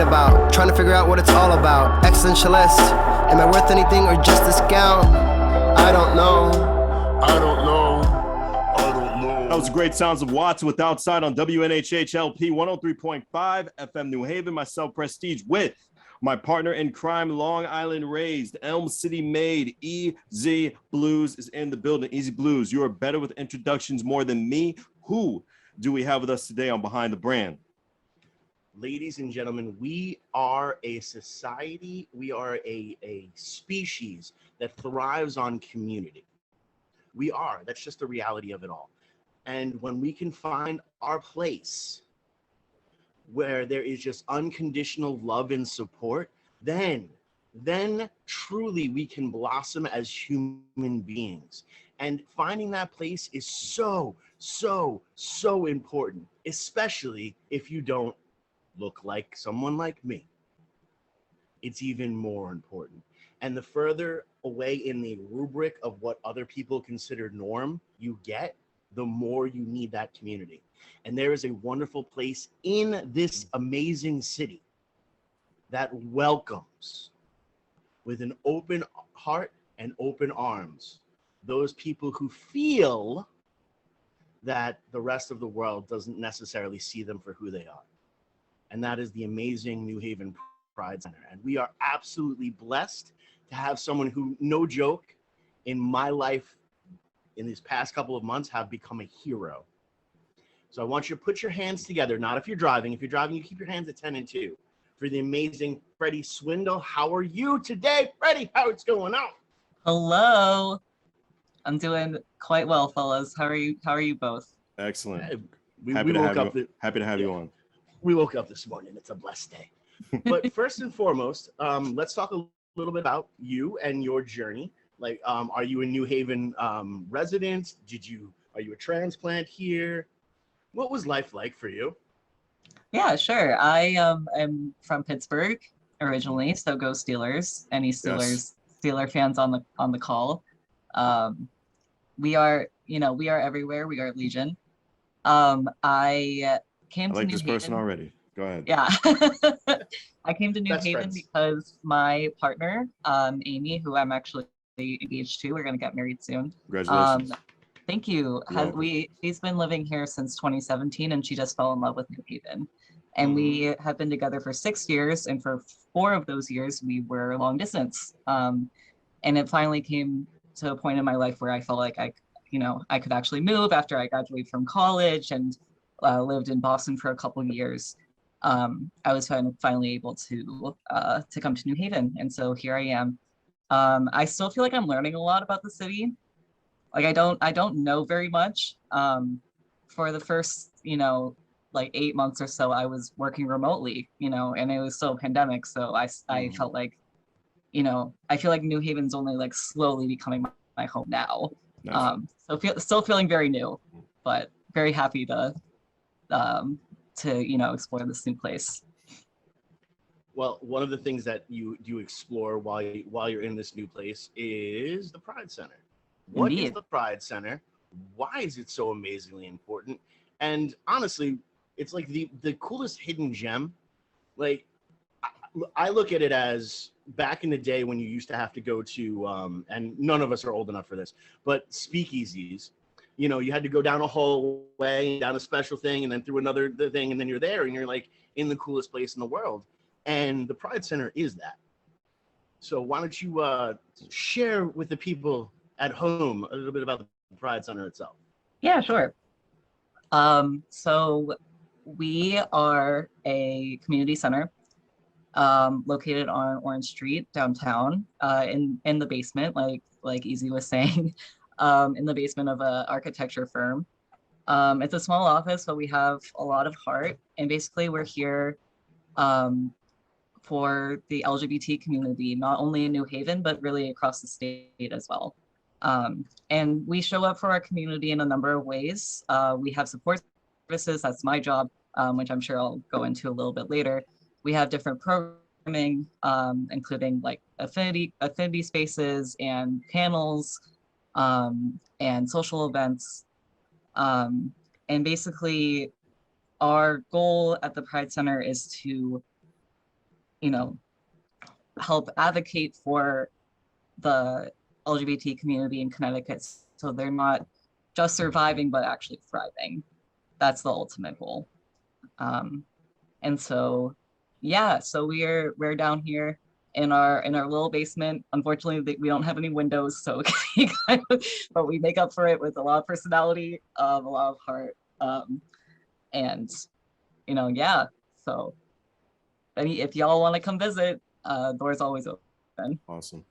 about, trying to figure out what it's all about. Existentialist, am I worth anything or just discount? I don't know. That was great sounds of Watts with Outside on WNHHLP 103.5 FM New Haven. Myself, Prestige, with my partner in crime, Long Island raised, Elm City made, Easy Bluez is in the building. Easy Bluez, you are better with introductions more than me. Who do we have with us today on Behind the Brand? Ladies and gentlemen, we are a society, we are a species that thrives on community. We are. That's just the reality of it all. And when we can find our place where there is just unconditional love and support, then truly we can blossom as human beings. And finding that place is so important, especially if you don't look like someone like me. It's even more important. And the further away in the rubric of what other people consider norm you get, the more you need that community. And there is a wonderful place in this amazing city that welcomes with an open heart and open arms those people who feel that the rest of the world doesn't necessarily see them for who they are. And that is the amazing New Haven Pride Center. And we are absolutely blessed to have someone who, no joke, in my life in these past couple of months have become a hero. So I want you to put your hands together, not if you're driving. If you're driving, you keep your hands at 10 and 2 for the amazing Freddie Swindal. How are you today, Freddie? How's it going on? Hello. I'm doing quite well, fellas. How are you? How are you both? Excellent. Happy to have you on. We woke up this morning. It's a blessed day. But first and foremost, let's talk a little bit about you and your journey. Like, are you a New Haven resident? Are you a transplant here? What was life like for you? Yeah, sure. I am from Pittsburgh originally, so go Steelers. Any Steeler fans on the call? We are everywhere. We are Legion. I came to like New this Haven. person already. Go ahead. Yeah. I came to New Best Haven friends. because my partner, Amy, who I'm actually engaged to, we're gonna get married soon. Congratulations. Thank you. She's been living here since 2017, and she just fell in love with New Haven. And we have been together for 6 years, and for 4 of those years, we were long distance. And it finally came to a point in my life where I felt like I could actually move after I graduated from college and lived in Boston for a couple of years. I was finally able to come to New Haven, and so here I am. I still feel like I'm learning a lot about the city. Like I don't know very much. For the first, like 8 months or so, I was working remotely, and it was still a pandemic. So I felt like, I feel like New Haven's only like slowly becoming my home now. Nice. Still feeling very new, but very happy to explore this new place. Well, one of the things that you do explore while you're in this new place is the Pride Center. What is the Pride Center? Why is it so amazingly important? And honestly, it's like the coolest hidden gem. Like, I look at it as back in the day when you used to have to go to, and none of us are old enough for this, but speakeasies. You had to go down a hallway, down a special thing, and then through another thing, and then you're there, and you're like in the coolest place in the world. And the Pride Center is that. So why don't you share with the people at home a little bit about the Pride Center itself? Yeah, sure. So we are a community center located on Orange Street downtown, in the basement, like Easy was saying, in the basement of an architecture firm. It's a small office, but we have a lot of heart, and basically we're here for the LGBT community, not only in New Haven, but really across the state as well. And we show up for our community in a number of ways. We have support services, that's my job, which I'm sure I'll go into a little bit later. We have different programming, including like affinity spaces and panels, and social events. And basically our goal at the Pride Center is to you know, help advocate for the LGBT community in Connecticut, so they're not just surviving but actually thriving. That's the ultimate goal. And so yeah, so we're down here in our little basement. Unfortunately, we don't have any windows, so but we make up for it with a lot of personality, a lot of heart, and yeah. So if y'all want to come visit, doors always open. Awesome.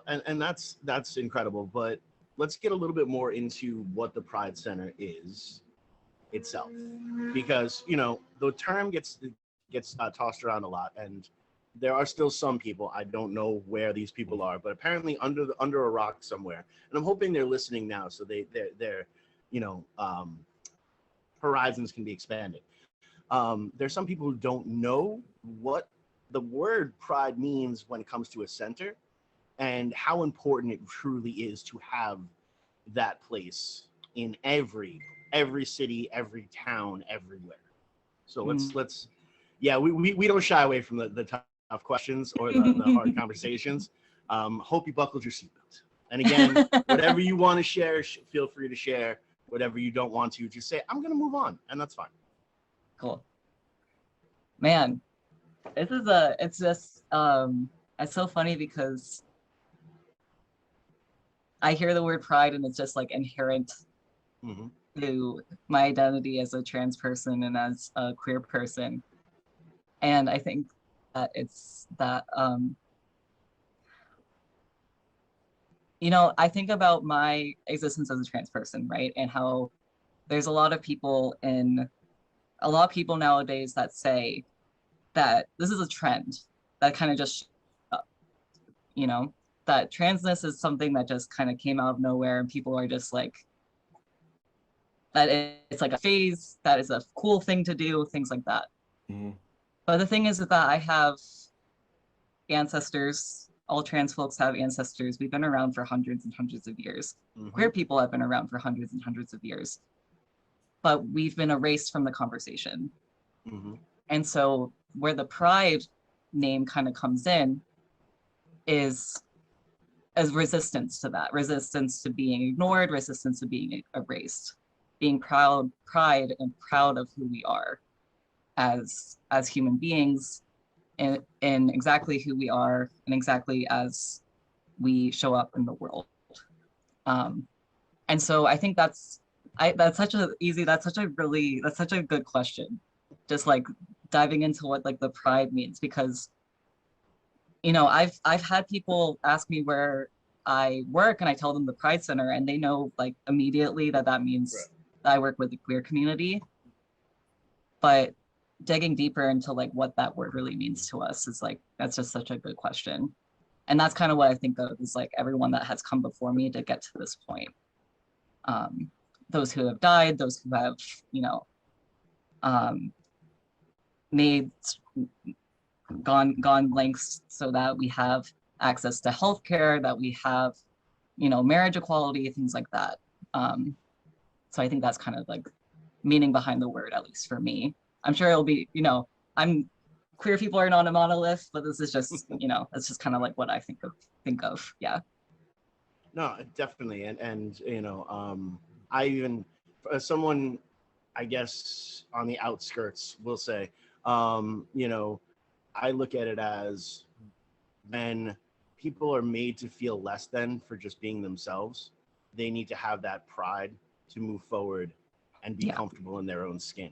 And that's incredible. But let's get a little bit more into what the Pride Center is itself, because the term gets tossed around a lot, and there are still some people, I don't know where these people are, but apparently under a rock somewhere, and I'm hoping they're listening now, so their horizons can be expanded. There's some people who don't know what the word pride means when it comes to a center, and how important it truly is to have that place in every city, every town, everywhere. So let's we don't shy away from the tough questions or the hard conversations. Hope you buckled your seatbelt. And again, whatever you want to share, feel free to share. Whatever you don't want to, just say, I'm going to move on, and that's fine. Cool. Man, it's so funny because I hear the word pride and it's just like inherent to my identity as a trans person and as a queer person. And I think that it's that, I think about my existence as a trans person, right? And how there's a lot of people nowadays that say that this is a trend that kind of just, that transness is something that just kind of came out of nowhere, and people are just like, that it's like a phase, that is a cool thing to do, things like that. But the thing is that I have ancestors, all trans folks have ancestors. We've been around for hundreds and hundreds of years. Queer people have been around for hundreds and hundreds of years, but we've been erased from the conversation. And so where the pride name kind of comes in is as resistance to that, resistance to being ignored, resistance to being erased, being pride and proud of who we are as human beings, in exactly who we are and exactly as we show up in the world. And so I think that's such a good question. Just like diving into what like the pride means, because I've had people ask me where I work, and I tell them the Pride Center, and they know like immediately that means that I work with the queer community. But digging deeper into like what that word really means to us is like, that's just such a good question. And that's kind of what I think of is like everyone that has come before me to get to this point. Those who have died, those who have, gone lengths so that we have access to healthcare, that we have, marriage equality, things like that. So I think that's kind of like meaning behind the word, at least for me. I'm sure it'll be, queer people are not a monolith, but this is just, it's just kind of like what I think of. Yeah. No, definitely. And I even, as someone, I guess, on the outskirts, will say, I look at it as when people are made to feel less than for just being themselves, they need to have that pride to move forward and be comfortable in their own skin.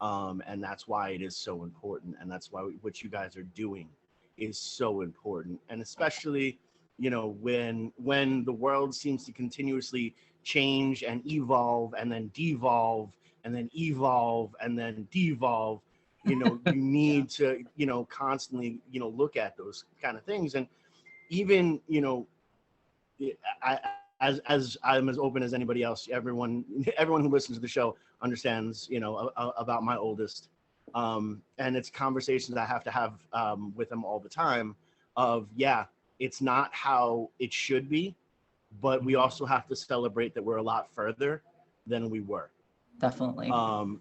And that's why it is so important. And that's why what you guys are doing is so important. And especially, when the world seems to continuously change and evolve and then devolve and then evolve and then devolve, you need to, constantly, look at those kind of things. And even, as I'm as open as anybody else, everyone who listens to the show understands, about my oldest. And it's conversations I have to have with him all the time of, it's not how it should be, but we also have to celebrate that we're a lot further than we were. Definitely.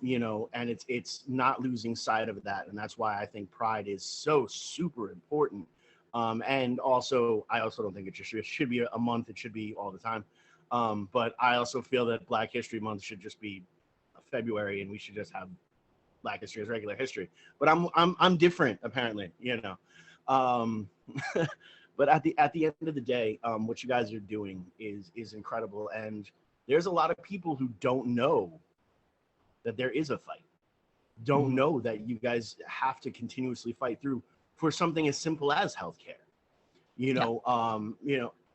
You know, and it's not losing sight of that, and that's why I think Pride is so super important. And also, I also don't think it should be a month. It should be all the time. But I also feel that Black History Month should just be February, and we should just have Black history as regular history. But I'm different, apparently, you know. But at the end of the day, what you guys are doing is incredible, and there's a lot of people who don't know that there is a fight, don't know that you guys have to continuously fight through for something as simple as healthcare. You know,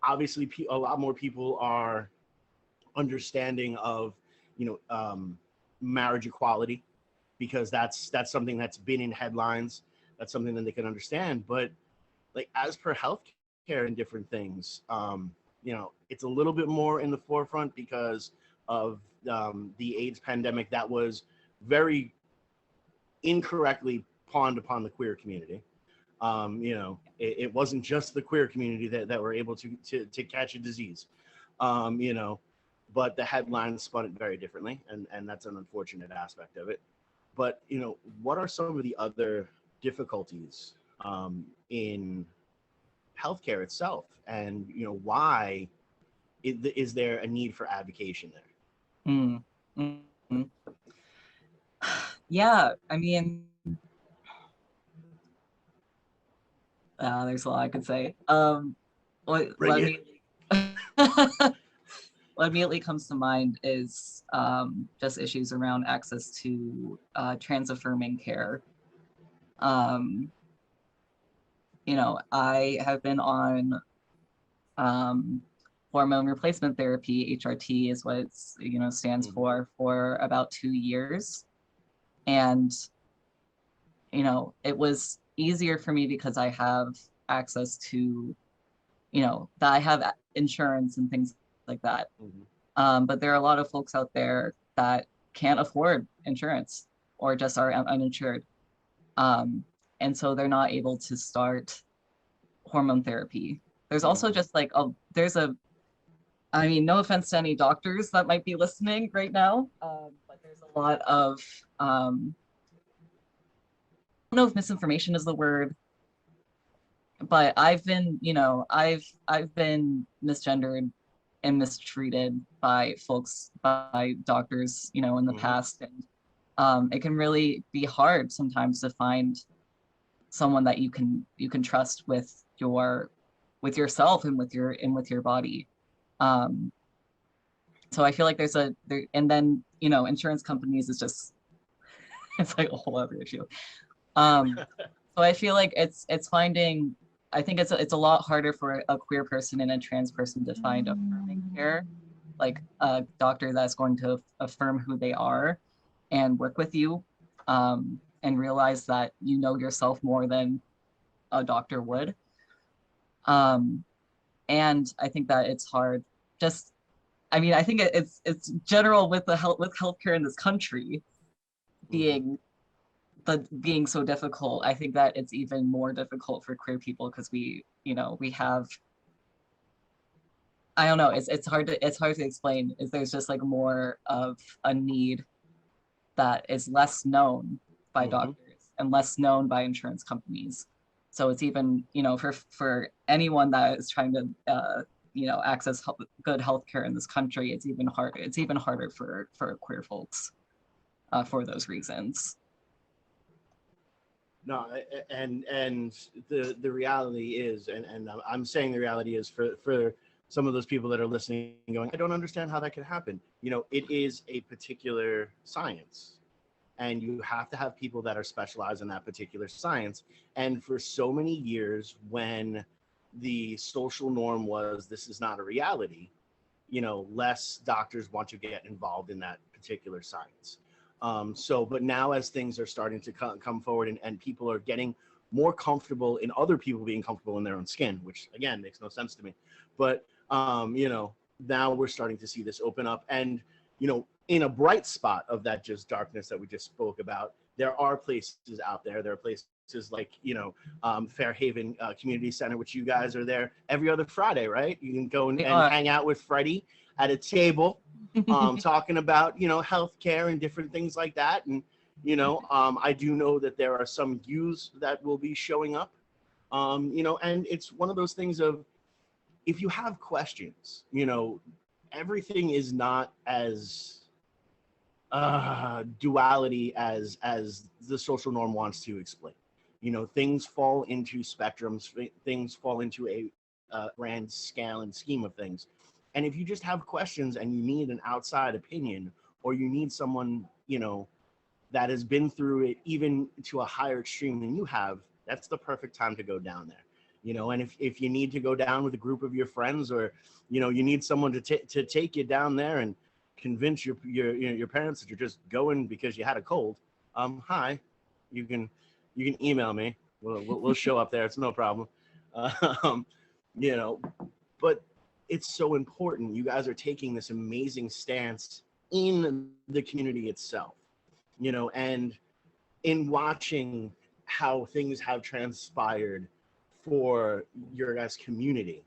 obviously a lot more people are understanding of, marriage equality, because that's something that's been in headlines. That's something that they can understand. But like, as per healthcare and different things, it's a little bit more in the forefront because of the AIDS pandemic that was very incorrectly pawned upon the queer community. It wasn't just the queer community that were able to catch a disease, but the headlines spun it very differently, and that's an unfortunate aspect of it. But, what are some of the other difficulties in healthcare itself, and, why is there a need for advocacy there? Yeah, I mean, there's a lot I could say. What immediately comes to mind is just issues around access to trans-affirming care. I have been on hormone replacement therapy. HRT is what it's, stands for about 2 years. And, it was easier for me because I have access to, that I have insurance and things like that. But there are a lot of folks out there that can't afford insurance or just are uninsured. And so they're not able to start hormone therapy. There's also just like, no offense to any doctors that might be listening right now, but there's a lot of, I don't know if misinformation is the word, but I've been misgendered and mistreated by doctors, in the past. And it can really be hard sometimes to find someone that you can trust with yourself and with your body. So I feel like and then, insurance companies is just, it's like a whole other issue. So I feel like I think it's a lot harder for a queer person and a trans person to find affirming care, like a doctor that's going to affirm who they are and work with you, and realize that you know yourself more than a doctor would. And I think that it's hard. I think it's general with healthcare in this country being so difficult. I think that it's even more difficult for queer people because we have, I don't know, it's hard to explain. There's just like more of a need that is less known by doctors and less known by insurance companies. So it's even, for anyone that is trying to access good healthcare in this country, it's even harder for queer folks for those reasons. No, and the reality is, and I'm saying the reality is for some of those people that are listening going, I don't understand how that could happen. It is a particular science, and you have to have people that are specialized in that particular science. And for so many years, when the social norm was this is not a reality, less doctors want to get involved in that particular science. But now as things are starting to come forward and people are getting more comfortable in other people being comfortable in their own skin, which again makes no sense to me. But, now we're starting to see this open up, and, in a bright spot of that just darkness that we just spoke about, there are places out there. There are places like, Fairhaven Community Center, which you guys are there every other Friday, right? You can go and hang out with Freddie at a table. talking about, healthcare and different things like that. And, I do know that there are some youths that will be showing up, and it's one of those things of, if you have questions, everything is not as duality as the social norm wants to explain. Things fall into spectrums, things fall into a grand scale and scheme of things. And if you just have questions and you need an outside opinion, or you need someone, that has been through it even to a higher extreme than you have, that's the perfect time to go down there. And if you need to go down with a group of your friends, or, you need someone to take you down there and convince your parents that you're just going because you had a cold, hi, you can email me. We'll show up there. It's no problem. But it's so important. You guys are taking this amazing stance in the community itself, and in watching how things have transpired for your guys' community,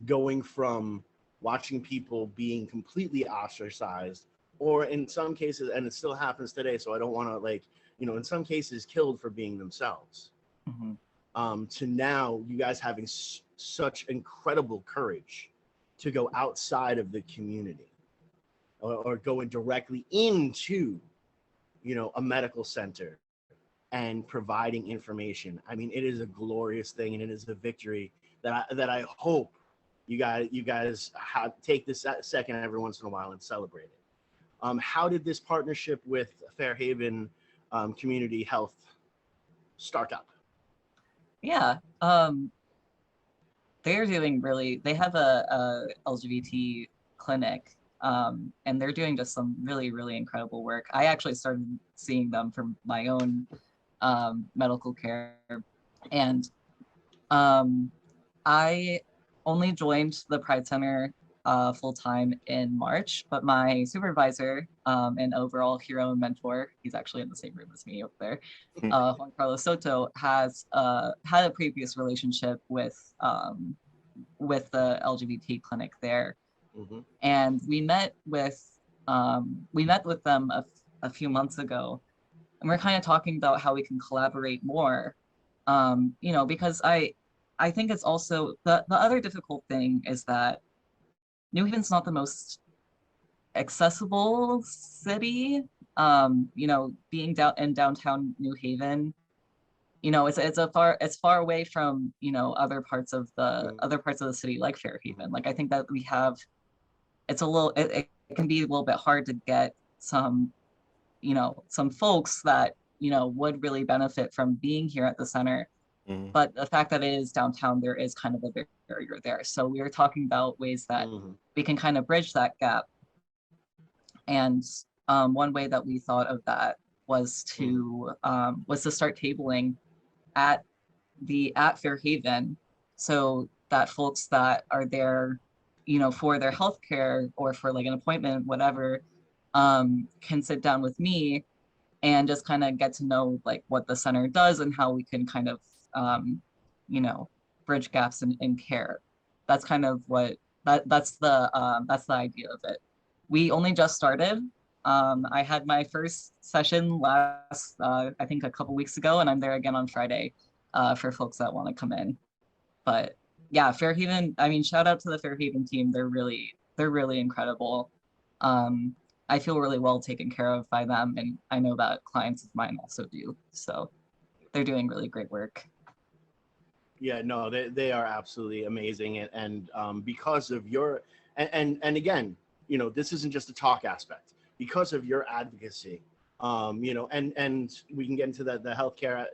going from watching people being completely ostracized, or in some cases, and it still happens today, so I don't want to in some cases killed for being themselves, to now you guys having such incredible courage to go outside of the community, or going directly into, a medical center and providing information. I mean, it is a glorious thing, and it is a victory that I hope you guys take this second every once in a while and celebrate it. How did this partnership with Fairhaven Community Health start up? Yeah, they're doing they have a LGBT clinic, and they're doing just some really, really incredible work. I actually started seeing them for my own medical care, and I only joined the Pride Center full-time in March, but my supervisor and overall hero and mentor, he's actually in the same room as me up there, Juan Carlos Soto, has had a previous relationship with the LGBT clinic there. And we met with them a few months ago, and we're kind of talking about how we can collaborate more, because I think it's also the other difficult thing is that New Haven's not the most accessible city. Being in downtown New Haven, it's far away from other parts of the city, like Fairhaven. Like, I think that we have, it can be a little bit hard to get some folks that would really benefit from being here at the center. But the fact that it is downtown, there is kind of a barrier there. So we were talking about ways that we can kind of bridge that gap. And one way that we thought of that was to start tabling at Fairhaven, so that folks that are there, for their healthcare or for like an appointment, whatever, can sit down with me and just kind of get to know like what the center does and how we can kind of bridge gaps in care. That's kind of that's the idea of it. We only just started. I had my first session last, I think a couple weeks ago, and I'm there again on Friday for folks that want to come in. But yeah, Fairhaven, I mean, shout out to the Fairhaven team. They're really incredible. I feel really well taken care of by them, and I know that clients of mine also do. So they're doing really great work. Yeah, no, they are absolutely amazing, and because of your and again, this isn't just a talk aspect. Because of your advocacy, and we can get into the healthcare.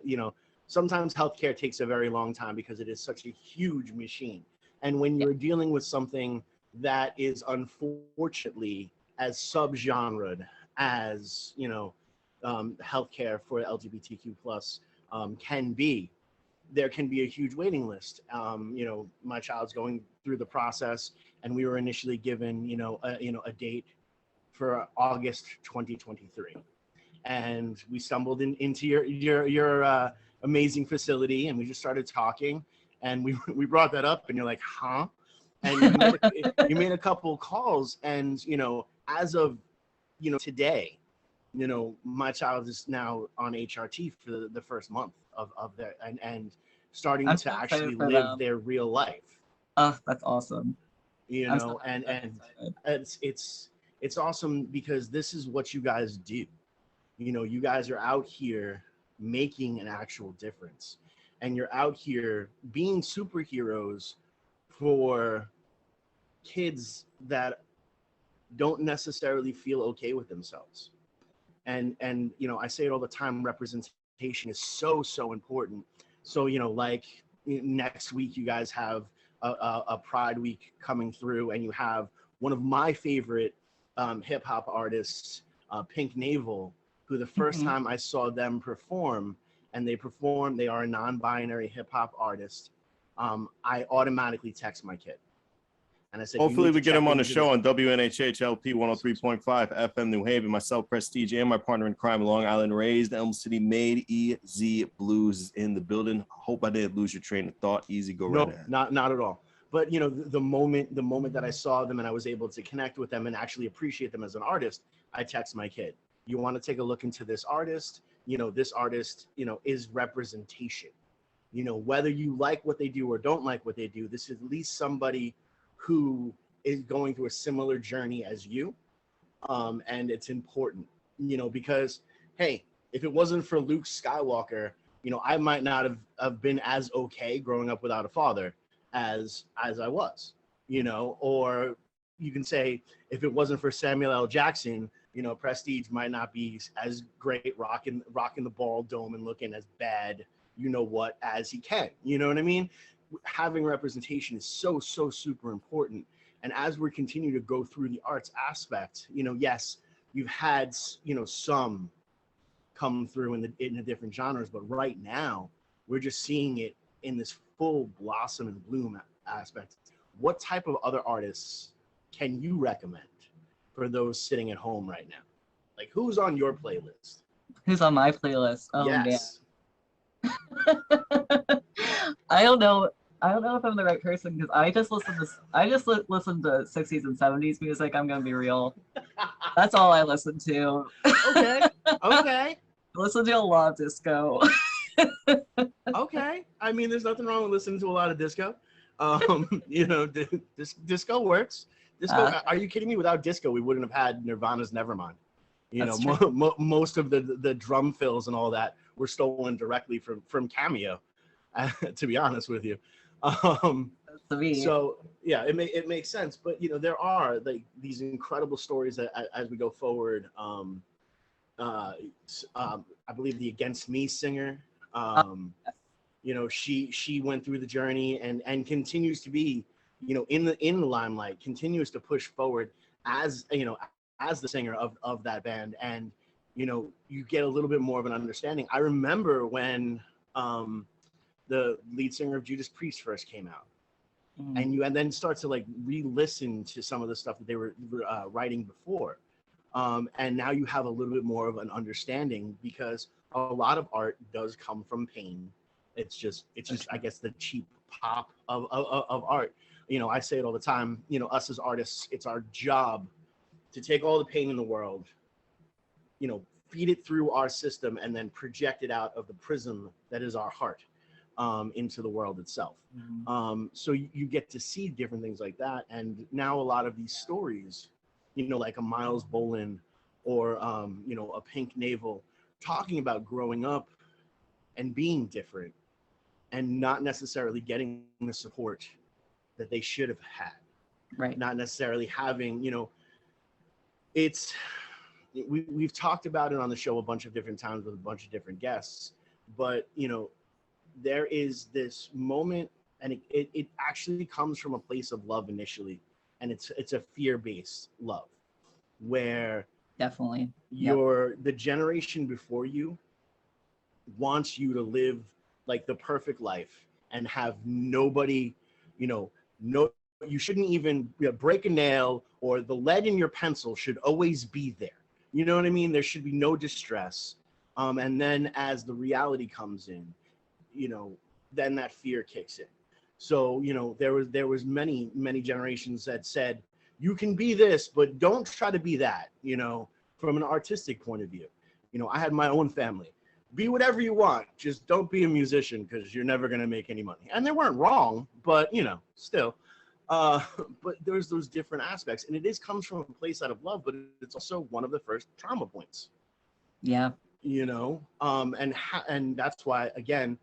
Sometimes healthcare takes a very long time because it is such a huge machine, and when you're dealing with something that is unfortunately as subgenred as healthcare for LGBTQ plus can be, there can be a huge waiting list. My child's going through the process, and we were initially given a date for August 2023, and we stumbled into your amazing facility, and we just started talking, and we brought that up, and you're like, huh? and you made a couple calls, and as of today, my child is now on HRT for the first month of their and starting I'm to so actually excited for live them. their real life. Oh, that's awesome. I'm And excited. it's awesome because this is what you guys do. You guys are out here making an actual difference, and you're out here being superheroes for kids that don't necessarily feel okay with themselves. And I say it all the time, representation is so important. So like next week you guys have a Pride Week coming through, and you have one of my favorite hip-hop artists, Pink Navel, who the first Mhm. time I saw them perform, and they are a non-binary hip-hop artist, I automatically text my kid. And I said, Hopefully we get him on the show this. on WNHHLP 103.5 FM New Haven. Myself, Prestige, and my partner in crime, Long Island raised, Elm City made, EZ Bluez is in the building. Hope I didn't lose your train of thought. Easy, go right ahead. Not at all. But the moment that I saw them and I was able to connect with them and actually appreciate them as an artist, I text my kid, you want to take a look into this artist? This artist, is representation. Whether you like what they do or don't like what they do, this is at least somebody who is going through a similar journey as you. And it's important, because, hey, if it wasn't for Luke Skywalker, I might not have been as okay growing up without a father as I was, or you can say, if it wasn't for Samuel L. Jackson, Prestige might not be as great rocking the ball dome and looking as bad, as he can. You know what I mean? Having representation is so super important. And as we continue to go through the arts aspect, yes, you've had some come through in the different genres, but right now we're just seeing it in this full blossom and bloom aspect. What type of other artists can you recommend for those sitting at home right now? Like, who's on your playlist? Who's on my playlist? Oh Yes. man. I don't know if I'm the right person because I just listen to 60s and 70s music. I'm gonna be real. That's all I listen to. Okay. Okay. I listen to a lot of disco. Okay. I mean, there's nothing wrong with listening to a lot of disco. Disco works. Disco. Are you kidding me? Without disco, we wouldn't have had Nirvana's Nevermind. Most of the drum fills and all that were stolen directly from Cameo. To be honest with you. So yeah, it makes sense. But there are these incredible stories that as we go forward. I believe the Against Me singer. She went through the journey and continues to be, in the limelight, continues to push forward as the singer of that band, and you get a little bit more of an understanding. I remember when the lead singer of Judas Priest first came out, and then start to re-listen to some of the stuff that they were writing before. And now you have a little bit more of an understanding, because a lot of art does come from pain. It's just I guess the cheap pop of art. I say it all the time. Us as artists, it's our job to take all the pain in the world, feed it through our system, and then project it out of the prism that is our heart into the world itself. So you get to see different things like that. And now a lot of these stories, like a Miles Boland or, a Pink Navel, talking about growing up and being different and not necessarily getting the support that they should have had. Right. Not necessarily having, we've talked about it on the show a bunch of different times with a bunch of different guests, but, there is this moment, and it actually comes from a place of love initially. And it's a fear-based love, where definitely the generation before you wants you to live like the perfect life and have nobody, you shouldn't even break a nail, or the lead in your pencil should always be there. You know what I mean? There should be no distress. And then as the reality comes in, then that fear kicks in. So, there was many generations that said, you can be this, but don't try to be that, from an artistic point of view. I had my own family. Be whatever you want, just don't be a musician because you're never going to make any money. And they weren't wrong, but still. But there's those different aspects, and comes from a place out of love, but it's also one of the first trauma points. Yeah. And that's why, again,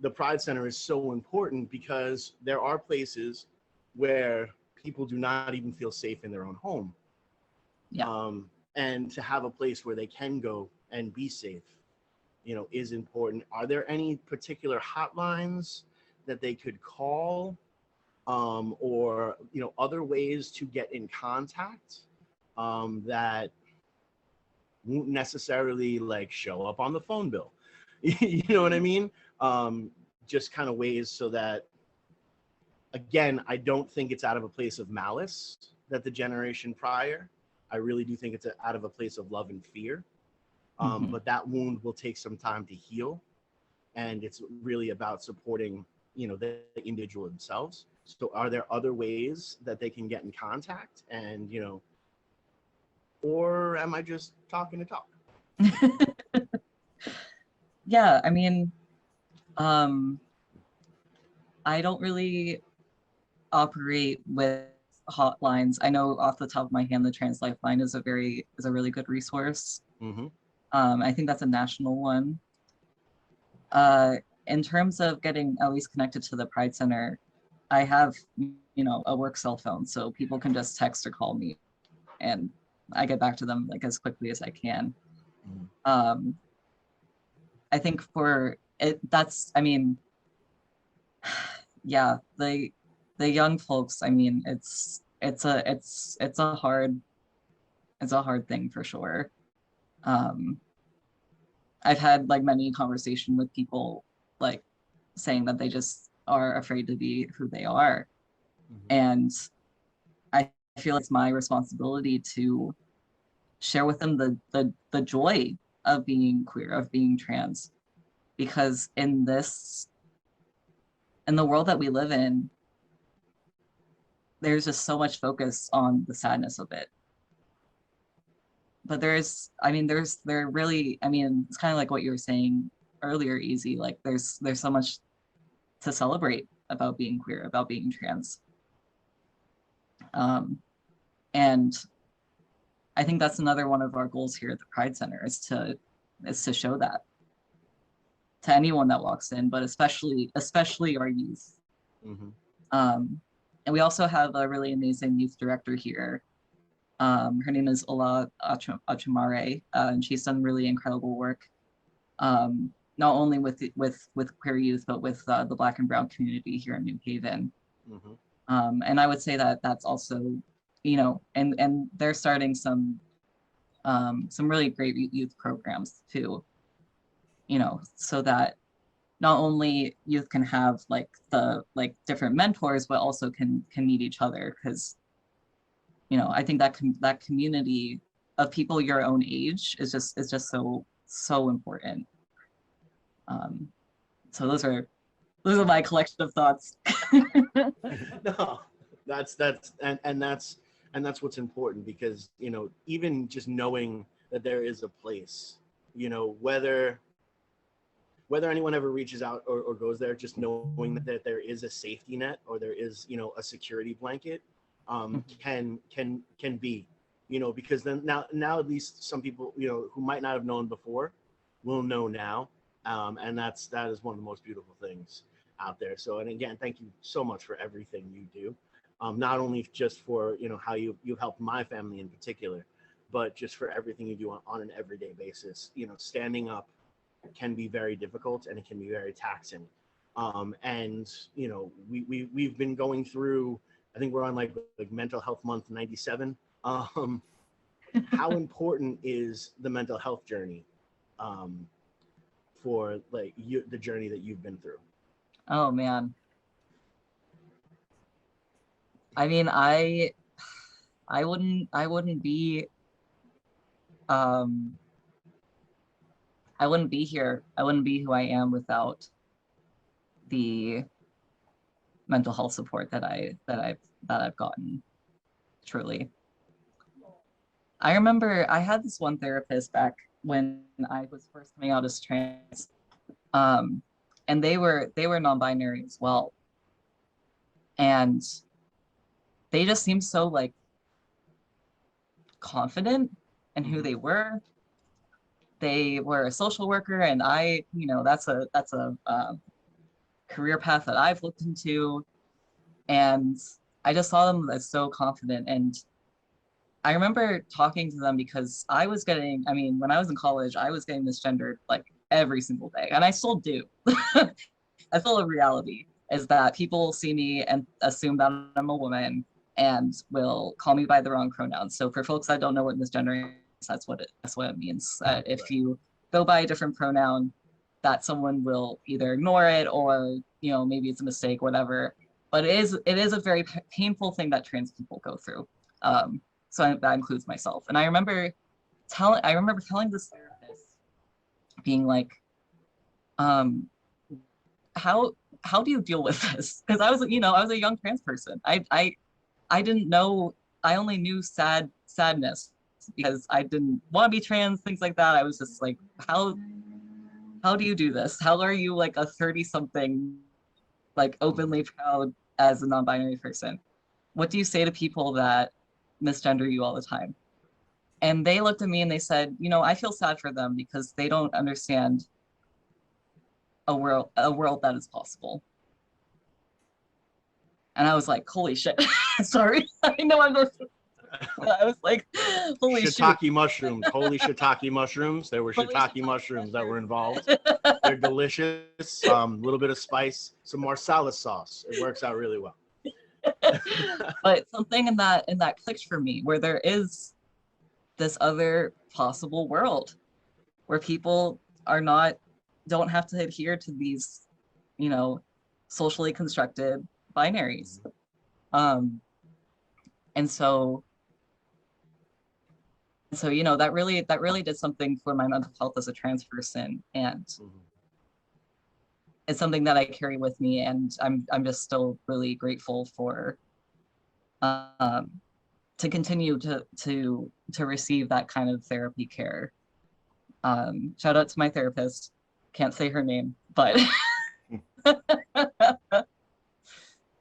the Pride Center is so important, because there are places where people do not even feel safe in their own home. Yeah. And to have a place where they can go and be safe, is important. Are there any particular hotlines that they could call, or other ways to get in contact that won't necessarily like show up on the phone bill? You know what I mean? Just kind of ways so that, again, I don't think it's out of a place of malice that the generation prior. I really do think it's out of a place of love and fear. But that wound will take some time to heal, and it's really about supporting, the individual themselves. So are there other ways that they can get in contact, and, or am I just talking to talk? Yeah, I mean, I don't really operate with hotlines. I know off the top of my hand, the Trans Lifeline is a really good resource. I think that's a national one. In terms of getting at least connected to the Pride Center, I have, a work cell phone, so people can just text or call me, and I get back to them like as quickly as I can. I think for it, yeah, the young folks, it's a hard thing for sure. I've had like many conversation with people like saying that they just are afraid to be who they are. And I feel it's my responsibility to share with them the joy of being queer, of being trans, because in the world that we live in, there's just so much focus on the sadness of it. But it's kind of like what you were saying earlier, Easy, like there's so much to celebrate about being queer, about being trans. And I think that's another one of our goals here at the Pride Center is to show that to anyone that walks in, but especially our youth. And we also have a really amazing youth director here. Her name is Ola Achumare, and she's done really incredible work, not only with queer youth, but with the Black and Brown community here in New Haven. And I would say that that's also, and they're starting some really great youth programs too, so that not only youth can have different mentors, but also can meet each other, because I think that community of people your own age is just so important. So those are my collection of thoughts. No, that's what's important, because even just knowing that there is a place, whether anyone ever reaches out or goes there, just knowing that there is a safety net, or there is a security blanket, can be, because then now at least some people who might not have known before will know now, and that is one of the most beautiful things out there. So, and again, thank you so much for everything you do, not only just for how you've helped my family in particular, but just for everything you do on an everyday basis. Standing up can be very difficult, and it can be very taxing, and we've been going through, I think we're on like Mental Health Month 97. How important is the mental health journey for the journey that you've been through? Oh man. I mean, I wouldn't be here. I wouldn't be who I am without the mental health support that I've gotten, truly. I remember I had this one therapist back when I was first coming out as trans, and they were non-binary as well, and they just seemed so like confident in who they were. They were a social worker, and I, that's a career path that I've looked into, and I just saw them as so confident. And I remember talking to them because I mean, when I was in college, I was getting misgendered like every single day, and I still do. I feel a reality is that people see me and assume that I'm a woman and will call me by the wrong pronouns. So for folks that don't know what misgendering is, that's what it means. If you go by a different pronoun, that someone will either ignore it or, maybe it's a mistake, whatever. But it is a very painful thing that trans people go through. So that includes myself. And I remember telling this therapist, being like, how do you deal with this? Because I was a young trans person. I didn't know. I only knew sadness because I didn't want to be trans, things like that. I was just like, how do you do this? How are you like a 30-something, like openly proud as a non-binary person? What do you say to people that misgender you all the time? And they looked at me and they said, I feel sad for them because they don't understand a world that is possible. And I was like, holy shit. Sorry. I know I'm just, I was like, holy shiitake shit. mushrooms. Holy shiitake mushrooms. There were shiitake mushrooms that were involved. They're delicious. A little bit of spice, some marsala sauce. It works out really well. But something in that clicked for me, where there is this other possible world where people don't have to adhere to these, socially constructed binaries. And so that really did something for my mental health as a trans person, and it's something that I carry with me, and I'm just still really grateful for to continue to receive that kind of therapy care. Shout out to my therapist. Can't say her name, but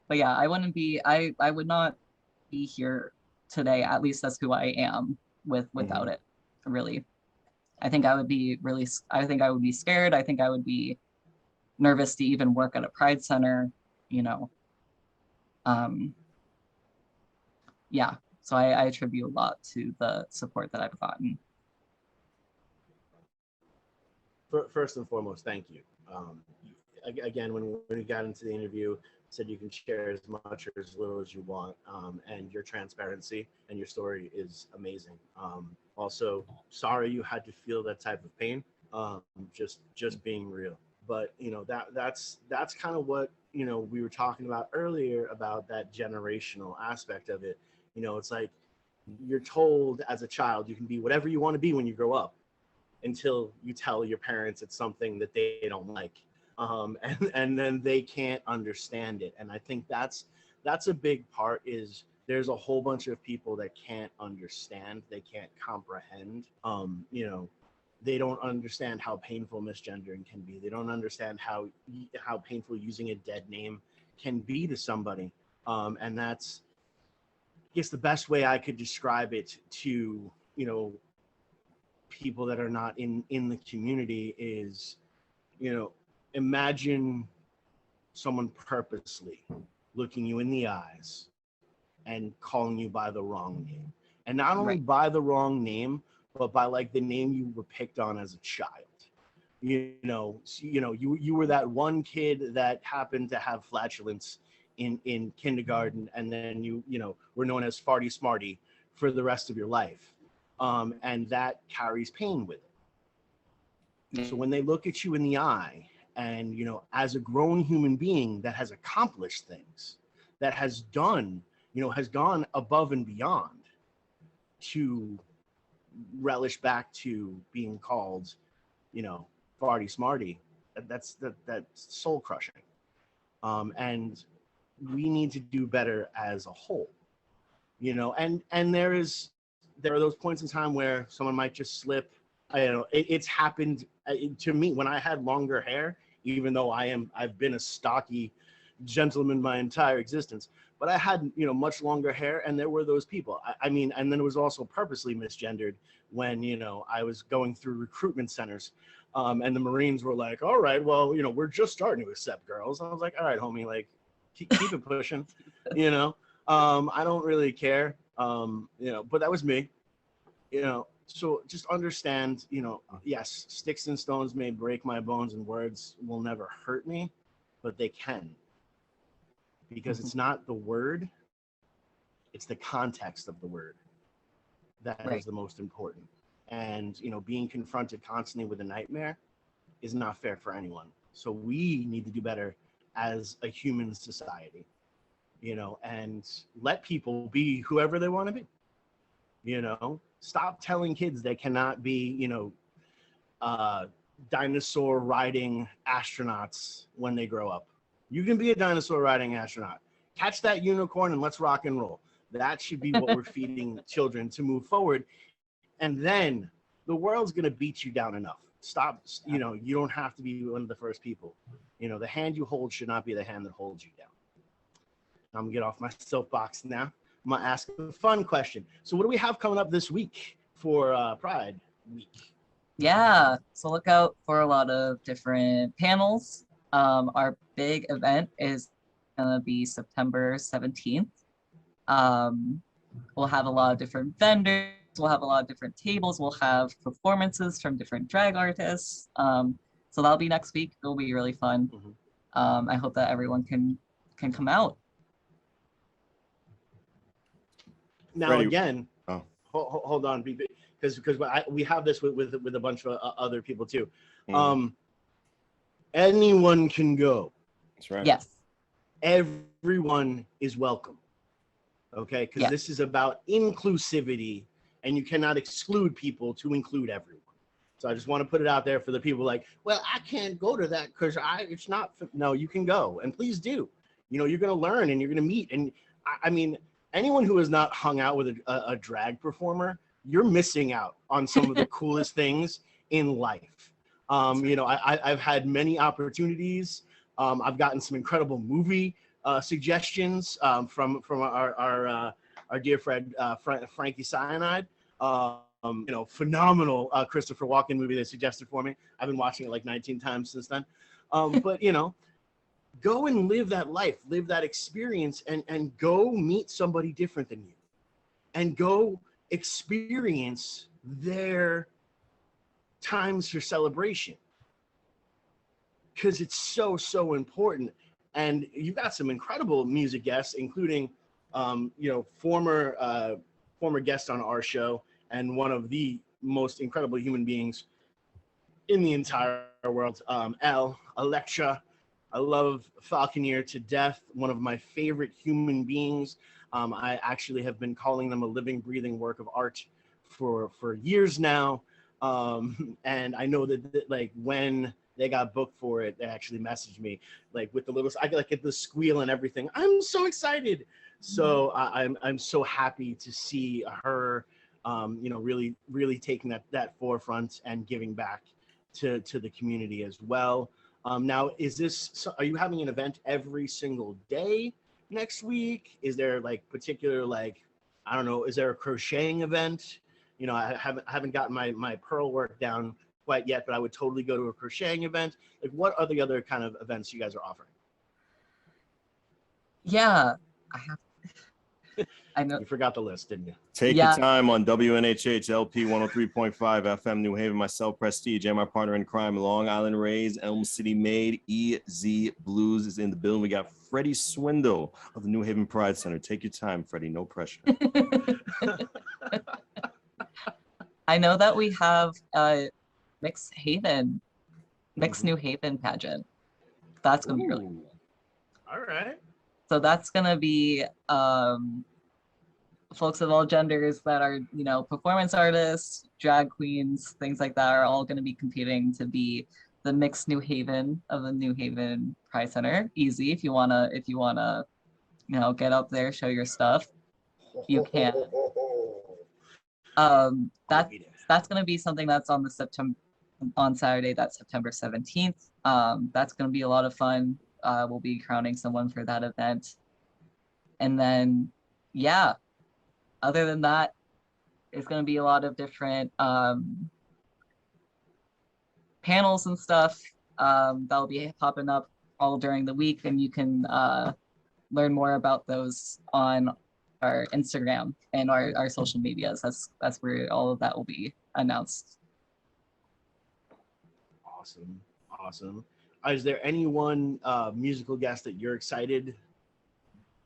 but yeah, I would not be here today, at least that's who I am, without it, really. I think I would be scared. I think I would be nervous to even work at a Pride Center, yeah. So I attribute a lot to the support that I've gotten. First and foremost, thank you. Again, when we got into the interview, said you can share as much or as little as you want, and your transparency and your story is amazing. Also, sorry you had to feel that type of pain. Just being real. But that's kind of what we were talking about earlier, about that generational aspect of it. It's like you're told as a child you can be whatever you want to be when you grow up, until you tell your parents it's something that they don't like, and then they can't understand it. And I think that's a big part, is there's a whole bunch of people that can't understand, they can't comprehend. They don't understand how painful misgendering can be. They don't understand how painful using a dead name can be to somebody. And that's, I guess, the best way I could describe it to people that are not in the community is, imagine someone purposely looking you in the eyes and calling you by the wrong name, and not only by the wrong name, but by like the name you were picked on as a child. You were that one kid that happened to have flatulence in kindergarten, and then you were known as Farty Smarty for the rest of your life. And that carries pain with it. So when they look at you in the eye, and as a grown human being that has accomplished things, that has done, has gone above and beyond to relish back to being called, Farty Smarty, that's soul crushing. And we need to do better as a whole, you know. And there are those points in time where someone might just slip. I don't know. It's happened to me when I had longer hair, even though I've been a stocky gentleman my entire existence, but I had, you know, much longer hair, and there were those people. I mean, and then it was also purposely misgendered when, you know, I was going through recruitment centers, and the Marines were like, all right, well, you know, we're just starting to accept girls. I was like, all right, homie, like, keep it pushing, you know. I don't really care, you know, but that was me, you know. So just understand, you know, yes, sticks and stones may break my bones and words will never hurt me, but they can. Because it's not the word, it's the context of the word that is the most important. And, you know, being confronted constantly with a nightmare is not fair for anyone. So we need to do better as a human society, you know, and let people be whoever they want to be. You know, stop telling kids they cannot be, you know, dinosaur riding astronauts when they grow up. You can be a dinosaur riding astronaut. Catch that unicorn and let's rock and roll. That should be what we're feeding children to move forward. And then the world's going to beat you down enough. Stop, you know, you don't have to be one of the first people. You know, the hand you hold should not be the hand that holds you down. I'm going to get off my soapbox now. I'm going to ask a fun question. So what do we have coming up this week for Pride Week? Yeah, so look out for a lot of different panels. Our big event is gonna be September 17th. We'll have a lot of different vendors, we'll have a lot of different tables, we'll have performances from different drag artists. So that'll be next week. It'll be really fun. I hope that everyone can come out. Now Freddie, again, hold on, because we have this with a bunch of other people too. Anyone can go. That's right. Yes. Everyone is welcome. Okay, because this is about inclusivity, and you cannot exclude people to include everyone. So I just want to put it out there for the people like, well, I can't go to that because it's not. No, you can go, and please do. You know, you're going to learn and you're going to meet. And I mean, anyone who has not hung out with a drag performer, you're missing out on some of the coolest things in life. You know, I've had many opportunities. I've gotten some incredible movie suggestions from our dear friend Frankie Cyanide. You know, phenomenal Christopher Walken movie they suggested for me. I've been watching it like 19 times since then. But you know, go and live that life, live that experience, and go meet somebody different than you, and go experience their times for celebration, because it's so important. And you've got some incredible music guests, including you know, former guest on our show and one of the most incredible human beings in the entire world, Electra. I love Falconeer to death, one of my favorite human beings. I actually have been calling them a living, breathing work of art for years now. And I know that like when they got booked for it, they actually messaged me like with the little, I like get the squeal and everything. I'm so excited. So I'm so happy to see her, you know, really taking that forefront and giving back to the community as well. Now, are you having an event every single day next week? Is there like particular, like, I don't know, is there a crocheting event? You know, I haven't gotten my pearl work down quite yet, but I would totally go to a crocheting event. Like, what are the other kind of events you guys are offering? Yeah, I have. I know. You forgot the list, didn't you? Take your time on WNHH LP 103.5 FM New Haven. Myself, Prestige, and my partner in crime, Long Island Raised, Elm City Made, EZ Bluez is in the building. We got Freddie Swindal of the New Haven Pride Center. Take your time, Freddie. No pressure. I know that we have a Mixed New Haven pageant. That's gonna be really cool. All right. So that's gonna be folks of all genders that are, you know, performance artists, drag queens, things like that are all gonna be competing to be the Mixed New Haven of the New Haven Pride Center. Easy if you wanna get up there, show your stuff, you can. I'll That's be there. that's gonna be something that's on Saturday, that's September 17th. That's gonna be a lot of fun. We'll be crowning someone for that event. And then, yeah, other than that, it's gonna be a lot of different panels and stuff that'll be popping up all during the week, and you can learn more about those on our Instagram and our social medias. That's where all of that will be announced. Awesome. Is there any one musical guest that you're excited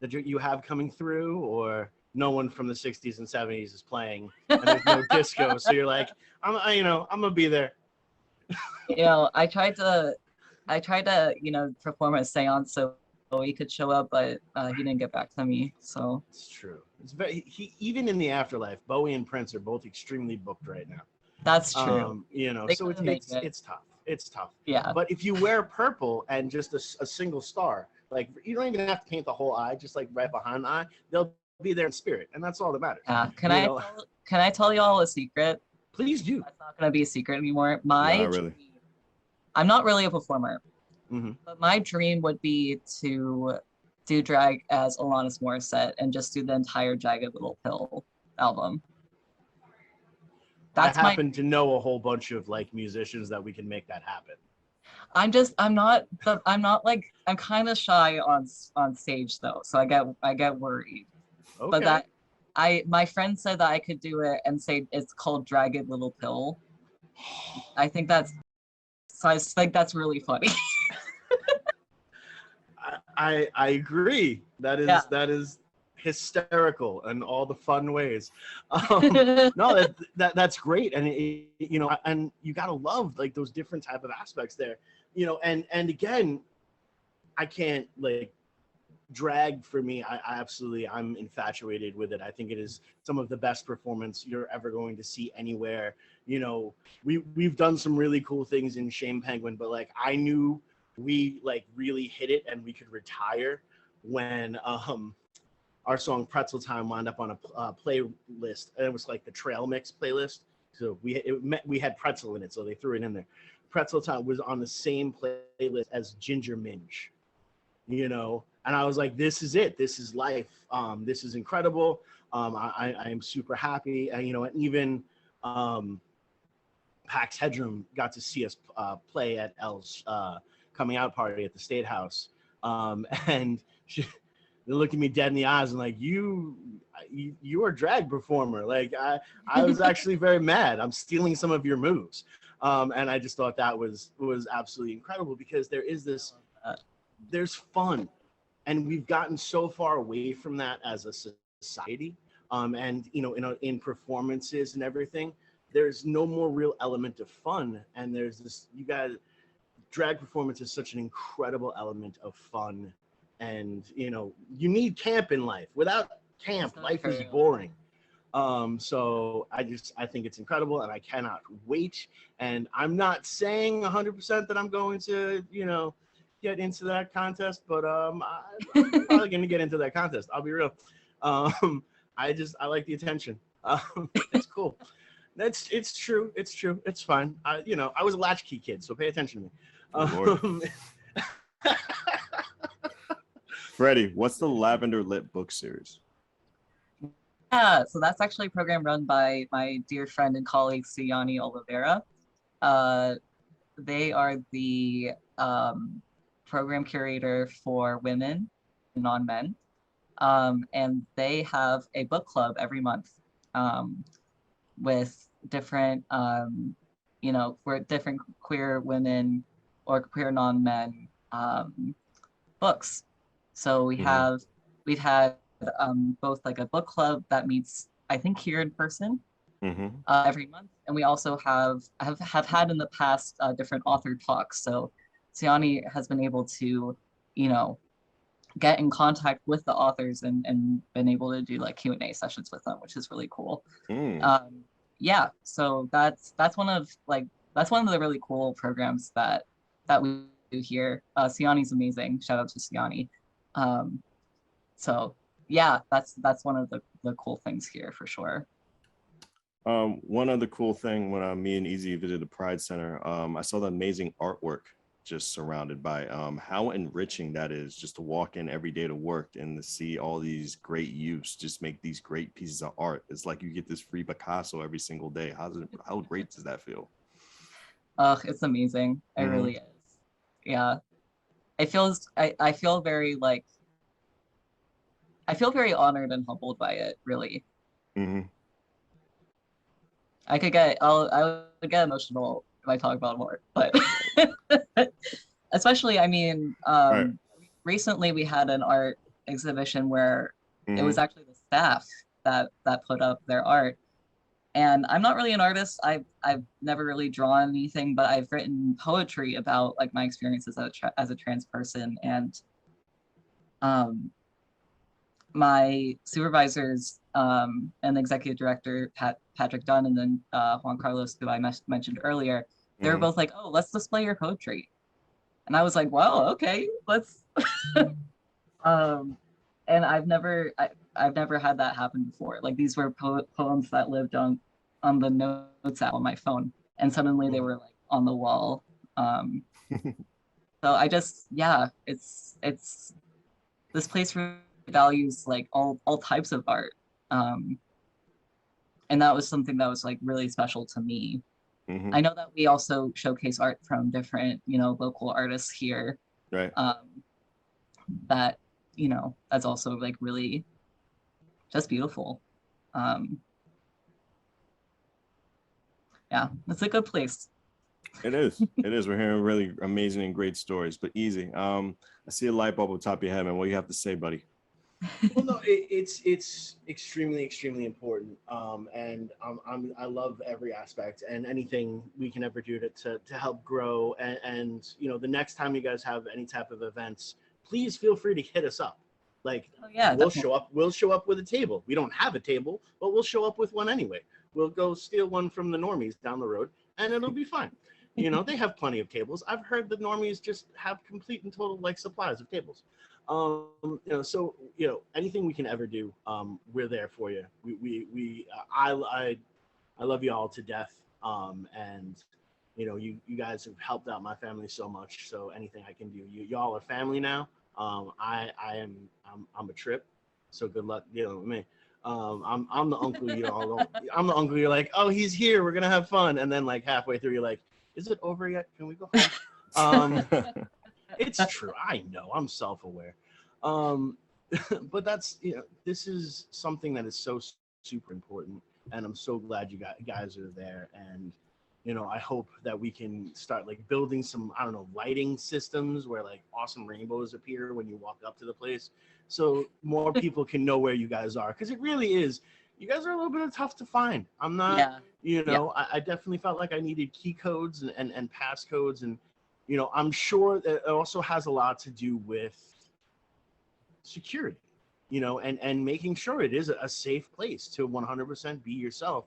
that you have coming through, or no one from the 60s and 70s is playing and there's no disco, so you're like, I'm gonna be there? I tried to perform a seance so he could show up, but he didn't get back to me. So It's true. It's even in the afterlife, Bowie and Prince are both extremely booked right now. that's true. They So couldn't make it. it's tough. It's tough. Yeah. But if you wear purple and just a single star, like you don't even have to paint the whole eye, just like right behind the eye, they'll be there in spirit, and that's all that matters. Can I tell y'all a secret? Please do. That's not gonna be a secret anymore. Not really. I'm not really a performer, Mhm. but my dream would be to do drag as Alanis Morissette and just do the entire Jagged Little Pill album. I happen to know a whole bunch of like musicians that we can make that happen. I'm kind of shy on stage though, so I get worried. Okay. But my friend said that I could do it and say it's called Dragged Little Pill. I think that's really funny. I agree. That is hysterical in all the fun ways. No, that's great, and and you gotta love like those different type of aspects there, and again, I can't like drag for me. I'm infatuated with it. I think it is some of the best performance you're ever going to see anywhere. We've done some really cool things in Shame Penguin, but like I knew we like really hit it and we could retire when our song Pretzel Time wound up on a playlist, and it was like the trail mix playlist. So we had pretzel in it, so they threw it in there. Pretzel Time was on the same playlist as Ginger Minge, and I was like, this is it. This is life. This is incredible. I am super happy. And even Pax Headroom got to see us play at Elle's coming out party at the State House. And they looked at me dead in the eyes and like, you are a drag performer. Like I was actually very mad. I'm stealing some of your moves. And I just thought that was absolutely incredible, because there's fun. And we've gotten so far away from that as a society. And in performances and everything, there's no more real element of fun. And there's this, drag performance is such an incredible element of fun. And you need camp in life. Without camp, life is boring. So I think it's incredible, and I cannot wait. And I'm not saying 100% that I'm going to get into that contest, but I'm probably going to get into that contest. I'll be real. I like the attention. It's cool. It's true. It's fine. I was a latchkey kid, so pay attention to me. Freddie, what's the Lavender Lit book series? Yeah, so that's actually a program run by my dear friend and colleague Siani Oliveira. They are the program curator for women and non-men, and they have a book club every month with different for different queer women or queer non-men books. So we've had both like a book club that meets, I think, here in person every month, and we also have had in the past different author talks. So Siani has been able to get in contact with the authors and been able to do like Q&A sessions with them, which is really cool. Yeah, so that's one of the really cool programs that we do here. Siani's amazing. Shout out to Siani. So yeah, that's one of the cool things here for sure. One other cool thing when me and Easy visited the Pride Center, I saw the amazing artwork just surrounded by how enriching that is, just to walk in every day to work and to see all these great youths just make these great pieces of art. It's like you get this free Picasso every single day. How great does that feel? It's amazing. It really is. Yeah. I feel very like, I feel very honored and humbled by it, really. I would get emotional if I talk about more, but especially, I mean, Right. recently we had an art exhibition where it was actually the staff that put up their art. And I'm not really an artist. I've never really drawn anything, but I've written poetry about like my experiences as a trans person. And my supervisors and executive director Patrick Dunn, and then Juan Carlos, who I mentioned earlier, they were both like, "Oh, let's display your poetry," and I was like, "Well, okay, let's." And I've never had that happen before. Like these were poems that lived on the notes app on my phone, and suddenly they were like on the wall. So I just, yeah, it's this place values like all types of art, and that was something that was like really special to me. I know that we also showcase art from different, local artists here. Right. That, that's also like really just beautiful. Yeah, it's a good place. It is. It is. We're hearing really amazing and great stories. But Easy, I see a light bulb on top of your head, man. What do you have to say, buddy? Well, no, it's extremely important, and I love every aspect and anything we can ever do to help grow. And the next time you guys have any type of events, please feel free to hit us up. Like, yeah, we'll show up. We'll show up with a table. We don't have a table, but we'll show up with one anyway. We'll go steal one from the normies down the road, and it'll be fine. They have plenty of tables. I've heard the normies just have complete and total like supplies of tables. So anything we can ever do, we're there for you. I love you all to death. And you guys have helped out my family so much. So anything I can do, y'all are family now. I'm a trip. So good luck dealing with me. I'm the uncle I'm the uncle you're like, oh, he's here, we're gonna have fun, and then like halfway through you're like, is it over yet? Can we go home? It's true. I know. I'm self-aware. But that's, this is something that is so super important, and I'm so glad you guys are there. And I hope that we can start like building some, I don't know, lighting systems where like awesome rainbows appear when you walk up to the place, so more people can know where you guys are, because it really is. You guys are a little bit tough to find. I'm not, I definitely felt like I needed key codes and passcodes, and I'm sure that it also has a lot to do with security, and making sure it is a safe place to 100% be yourself,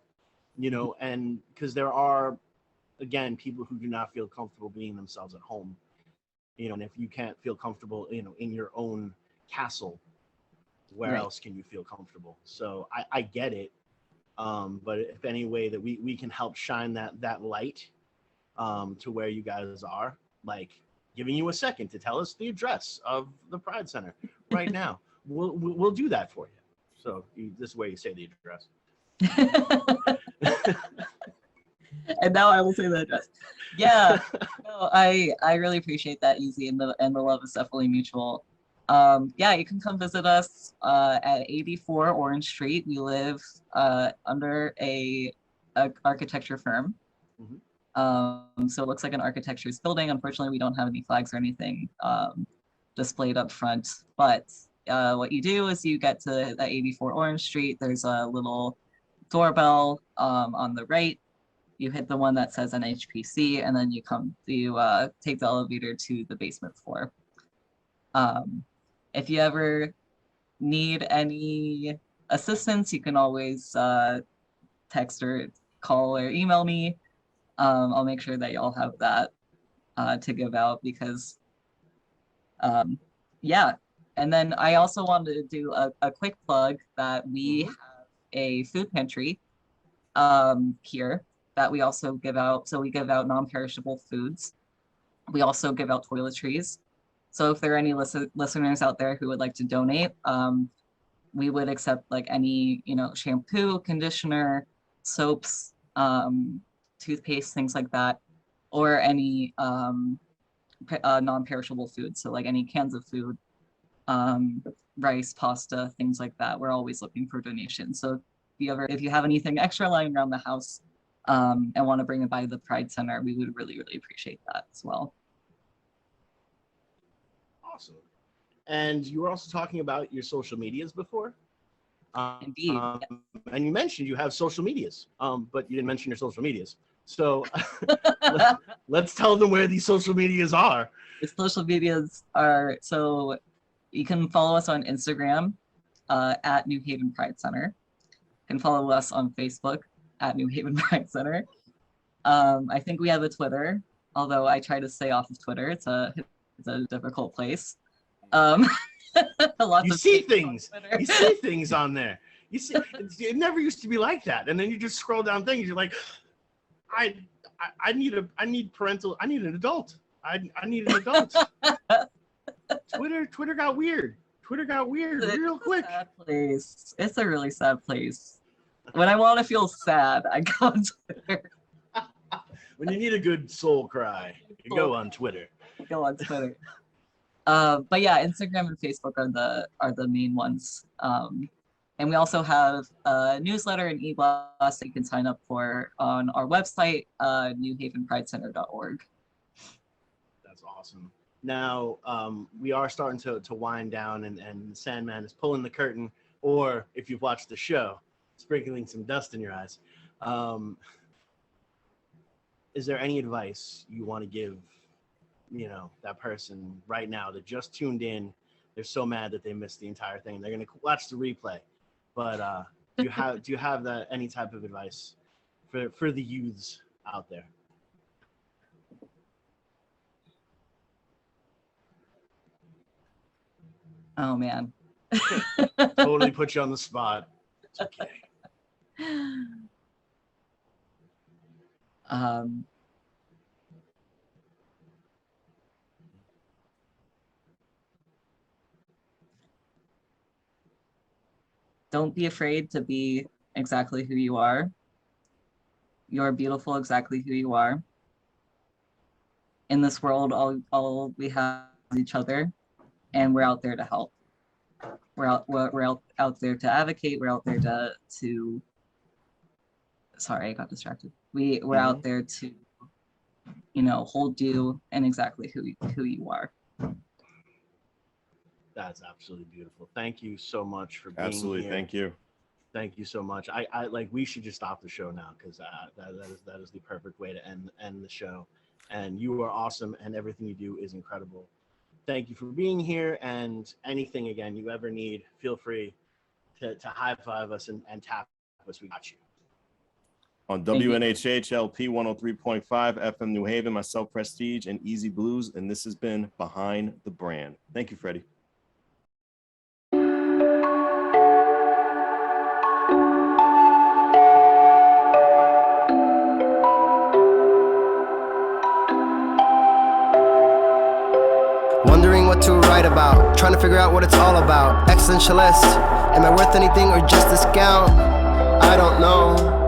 and because there are, again, people who do not feel comfortable being themselves at home, and if you can't feel comfortable, in your own castle, where else can you feel comfortable? So I get it. But if any way that we can help shine that light to where you guys are, like giving you a second to tell us the address of the Pride Center right now, we'll do that for you. So this is where you say the address. And now I will say the address. Yeah, no, I really appreciate that, Easy, and the love is definitely mutual. Yeah, you can come visit us at 84 Orange Street. We live under a architecture firm. So it looks like an architecture's building. Unfortunately, we don't have any flags or anything displayed up front. But what you do is you get to that 84 Orange Street. There's a little doorbell on the right. You hit the one that says NHPC, and then you take the elevator to the basement floor. If you ever need any assistance, you can always text or call or email me. I'll make sure that y'all have that to give out, because yeah, And then I also wanted to do a quick plug that we have a food pantry here that we also give out. So we give out non-perishable foods. We also give out toiletries. So if there are any listeners out there who would like to donate, we would accept like any, shampoo, conditioner, soaps, toothpaste, things like that, or any non-perishable food. So like any cans of food, rice, pasta, things like that. We're always looking for donations. So if you have anything extra lying around the house and want to bring it by the Pride Center, we would really, really appreciate that as well. Awesome. And you were also talking about your social medias before. Indeed. And you mentioned you have social medias, but you didn't mention your social medias. So let's tell them where these social medias are. The social medias are, so you can follow us on Instagram at New Haven Pride Center. You can follow us on Facebook at New Haven Pride Center. I think we have a Twitter, although I try to stay off of Twitter. It's a difficult place. You see things. You see things on there. You see, it never used to be like that. And then you just scroll down things. You're like, I need an adult. I need an adult. Twitter got weird. Real quick. Sad place. It's a really sad place. When I want to feel sad, I go on Twitter. When you need a good soul cry, you go on Twitter. But yeah, Instagram and Facebook are the main ones. And we also have a newsletter and e-blast that you can sign up for on our website, newhavenpridecenter.org. That's awesome. Now, we are starting to wind down, and Sandman is pulling the curtain, or if you've watched the show, sprinkling some dust in your eyes. Is there any advice you want to give, that person right now that just tuned in? They're so mad that they missed the entire thing. They're going to watch the replay. But do you have any type of advice for the youths out there? Oh man. Totally put you on the spot. It's okay. Don't be afraid to be exactly who you are. You're beautiful exactly who you are. In this world, all we have is each other, and we're out there to help. We're out there to advocate. We're out there to sorry, I got distracted. We're out there to, hold you and exactly who you are. That's absolutely beautiful. Thank you so much for being Absolutely. here. Thank you. Thank you so much. I like, we should just stop the show now, because that is the perfect way to end the show. And you are awesome, and everything you do is incredible. Thank you for being here, and anything again you ever need, feel free to high five us and tap us. We got you. On WNHH LP 103.5 FM New Haven, myself, Prestige, and Easy Blues, and this has been Behind the Brand. Thank you, Freddie. Wondering what to write about, trying to figure out what it's all about. Existentialist, am I worth anything or just discount? I don't know.